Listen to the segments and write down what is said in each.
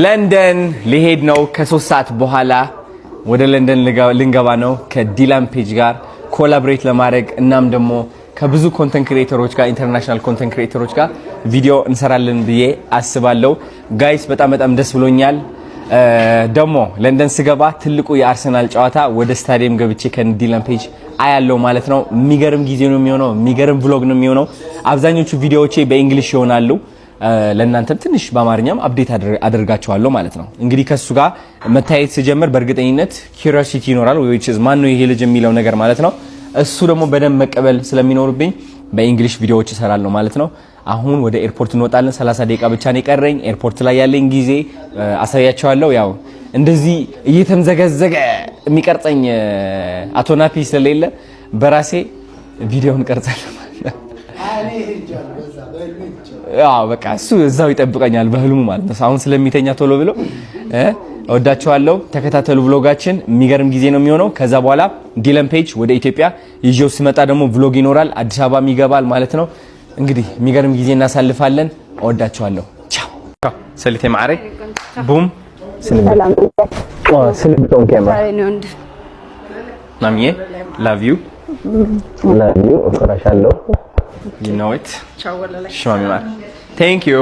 ለንደን ሊሄድ ነው ከ3 ሰዓት በኋላ ወደ ለንደን ልንገባ ነው ከዲላን ፔጅ ጋር ኮላቦሬት ለማድረግ እናም ደግሞ ከብዙ ኮንተንት ክሬተሮች ጋር ኢንተርናሽናል ኮንተንት ክሬተሮች ጋር ቪዲዮ እንሰራለን ብዬ አስባለሁ ጋይስ በጣም ደስ ብሎኛል ደሞ ለንደን ስገባ ትልቁ የአርሰናል ጨዋታ ወደ ስታዲየም ገብቼ ከዲላን ፔጅ አያለው ማለት ነው የሚገርም ጊዜ ነው የሚሆነው የሚገርም ቭሎግ ነው የሚሆነው አብዛኞቹ ቪዲዮዎቼ በእንግሊሽ ይሆናሉ ለእናንተም ትንሽ በአማርኛም አፕዴት አደርጋቸዋለሁ ማለት ነው እንግዲህ ከሱ ጋር መታየት ሲጀምር በእርግጠኝነት ኪዩሪዮሲቲ ይኖራል which is ማን ነው ይሄ ልጅ የሚለው ነገር ማለት ነው እሱ ደግሞ በደንብ መቀበል ስለሚኖርብኝ በእንግሊሽ ቪዲዮዎች እሰራለሁ ማለት ነው አሁን ወደ ኤርፖርት እንወጣለን 30 ደቂቃ ብቻ ነው የቀረኝ ኤርፖርት ላይ ያለኝ ጊዜ አሳያቸዋለሁ ያው እንደዚህ እየተምዘገዘገ የሚቀርጸኝ አቶናፒ ስለሌለ በራሴ ቪዲዮን ቀርጻለሁ ያው በቃ እሱ እዛው ይጠብቀኛል በህልሙ ማለት ነው አሁን ስለሚተኛ ቶሎ ብሎ ወዳቸዋለሁ ተከታተሉ ብሎጋችን የሚገርም ጊዜ ነው የሚሆነው ከዛ በኋላ ዲላን ፔጅ ወደ ኢትዮጵያ ይዤው ሲመጣ ደግሞ ብሎግ ይኖራል አዲስ አበባ ይገባል ማለት ነው እንግዲህ የሚገርም ጊዜ እናሳልፋለን ወዳቸዋለሁ ቻው ሰሊቴ ማዕሬ ቡም ሰላም ሰላም ዶን ካሜራ ማሚዬ love you እፈራሻለሁ you know it ቻው ወላላ ሽማሚ ማር thank you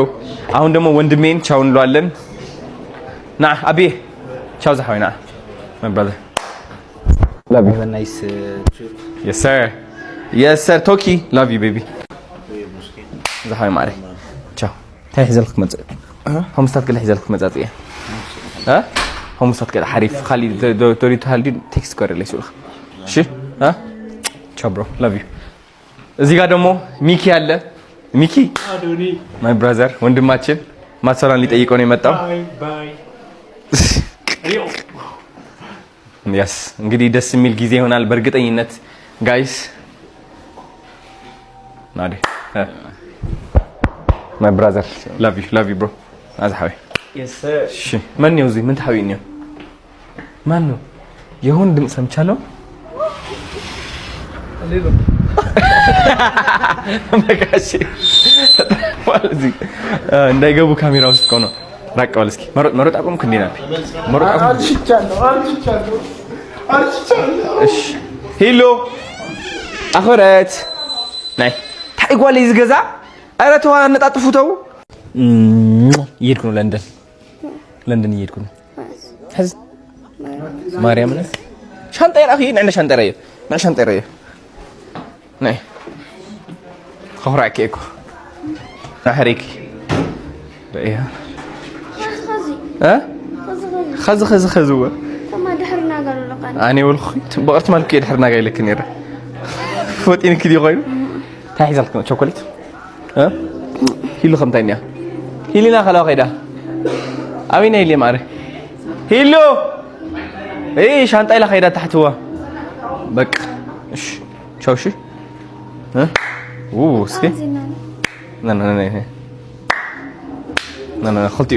አሁን ደግሞ ወንድሜን ቻው እንለዋለን ና አቢ ቻው ዘሐዊና my brother love you have a nice trip yes sir toki love you baby زحمة معي تشاو هاي حزلك مزق هم مستعد كده حزلك مزق إيه ها هم مستعد كده حريف خلي تريد هالدين تكست كوري ليش ولا شو ها تشاو برو love you እዚህ ጋር ደግሞ ሚኪ አለ ሚኪ አዶኒ my brother ወንድማችን ማሰራን ሊጠይቀው ነው የመጣው ባይ yes እንግዲህ ደስ የሚል ጊዜ ይሆናል በእርግጠኝነት ጋይስ ናዲ my brother love you bro azhawi yes sir እሺ ማን ነው እዚህ ምን ታውይኝ ማን ነው የሆን ድምጽ ሰምቻለሁ አሌሎ በቃሽ ማለት እንዳይገቡ ካሜራ ውስጥ ቆኖ ራቅ በል እስኪ መሮጥ አቆምኩ እንዴ ናት መሮጥ አቆምኩ አልችቻለሁ እሺ ሄሎ አኸረት ናይ ታይጓል ይዝገዛ አረ ተው አነጣጥፉተው ይሄድኩ ነው ለንደን ይሄድኩ ነው ህዝ ማርያም ነህ ሻንጣ ይራኺ ነኝ ሻንጣ ይራየ ማን ሻንጣ ይራየ ነይ خورك اكو نحرك بقيها خز هو ما دحرنا قالوا لك انا والخي بقرت مالك دحرنا قايل لك نيره فوتين كدي غير تاعي زلك شوكولات هيلو خمتانيا هيلينا خلاص كده امين هيلي ماري هيلو ايه شانطه الى خيرات تحت هو بق ايش شوشي ها اسكي لا خلتي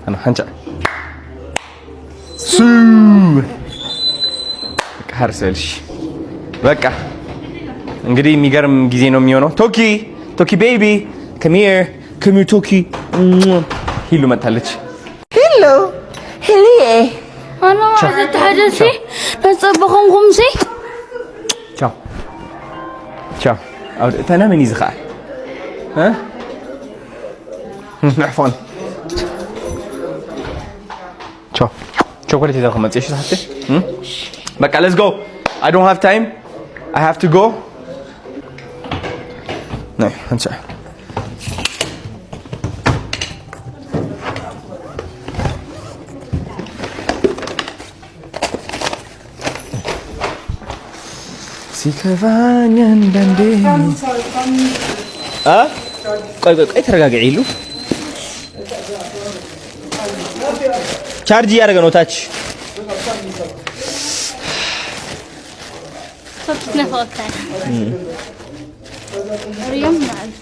انا حنجا سو كارسلش በቃ እንግዲህ የሚገርም ጊዜ ነው የሚሆነው ቶኪ ቤቢ come here ቶኪ ሂሉ መጣለች ሄሊዬ انا ما عايزه تحدثي بصبخم خمسي تشاو انا من يزخع ها عفوا تشاو شوكولاتة اذا خمسة ايش صحتي بقى let's go I don't have time I have to go نعم انسى ሲከፋኝ አንዳንዴ ቆይ ተረጋግጪ ይሉ ቻርጅ ያደረገ ነው ታች نفوتها اليوم معك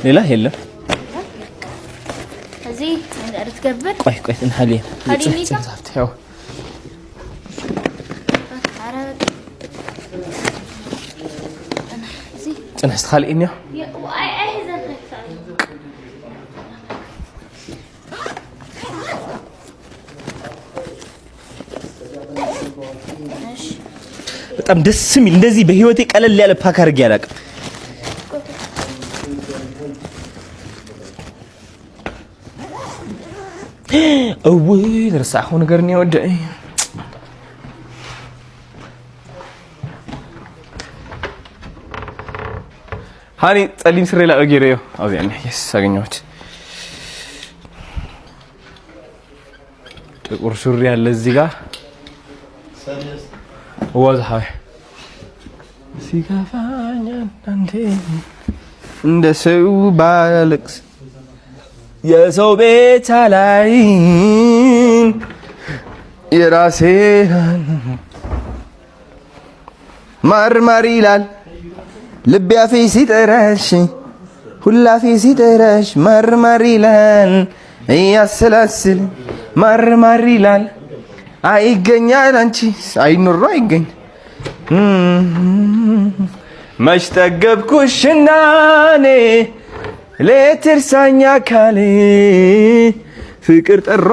ሌላ የለም زي عندك تقبل ቆይ እንሐሊ ሀዲኒታ ያው ጽነስ خالقني اي احزن በጣም ደስ የሚል እንደዚህ በህይወቴ ቀለል ያለ ፓክ አድርጌ አላውቅም። እውይ ረሳሁ ነገር ነው ወደይ ሃኒ ጸሊም ስሬ ላይ አገሬው አብያኔ ያሳገኘሁት ጥቁር ሱሪ ያለ እዚህ ጋር ወዛሃይ ሲጋፋኛ አንተ እንደ ሰው ባለቅስ የሰው ቤት ላይ የራሴ ማርማር ይላል ልብ ያፌ ሲጠራሽ ሁላፌ ሲጠራሽ ማርማር ይላል ያሰላስል ማርማር ይላል አይገኛል አንቺ አይኖር አይገኝ መች ጠገብኩሽና እኔ ለትርሳኛ ካለ ፍቅር ጠራ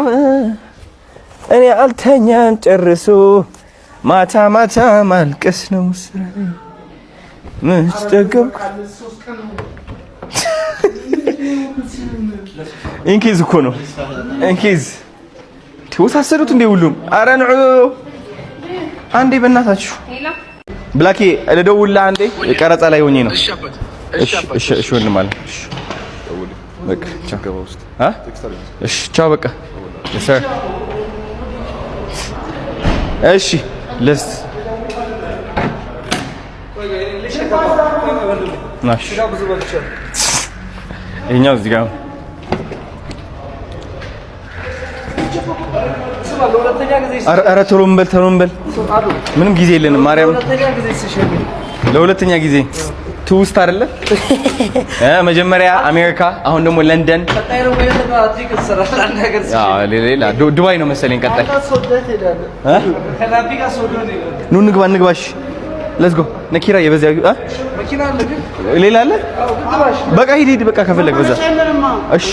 እኔ አልተኛም ጨርሶ ማታ ማታ ማልቀስ ነው ስራ መች ጠገብኩ እንኪዝ እኮ ነው እንኪዝ ተወሳሰዱት እንደ ሁሉም ኧረ ንዑ አንዴ በእናታችሁ ብላኪ ለደውልላ አንዴ ቀረጻ ላይ ሆኜ ነው እሺ ወንድም ማለት እሺ በቃ ቻው ከውስጥ እሺ ቻው በቃ ሰር እሺ ለስ ናሽ እኛው እዚህ ጋር ኧረ ቶሎም በል ምንም ጊዜ የለንም ማርያም ለሁለተኛ ጊዜ ትውስት አይደለ መጀመሪያ አሜሪካ አሁን ደግሞ ለንደን ሌላ ዱባይ ነው መሰለኝ ቀጣይ ኑ እንግባሽ let's go ነኪራ የበዚያ መኪና አለ ሌላ አለ በቃ ሂድ በቃ ከፈለክ በዛ እሺ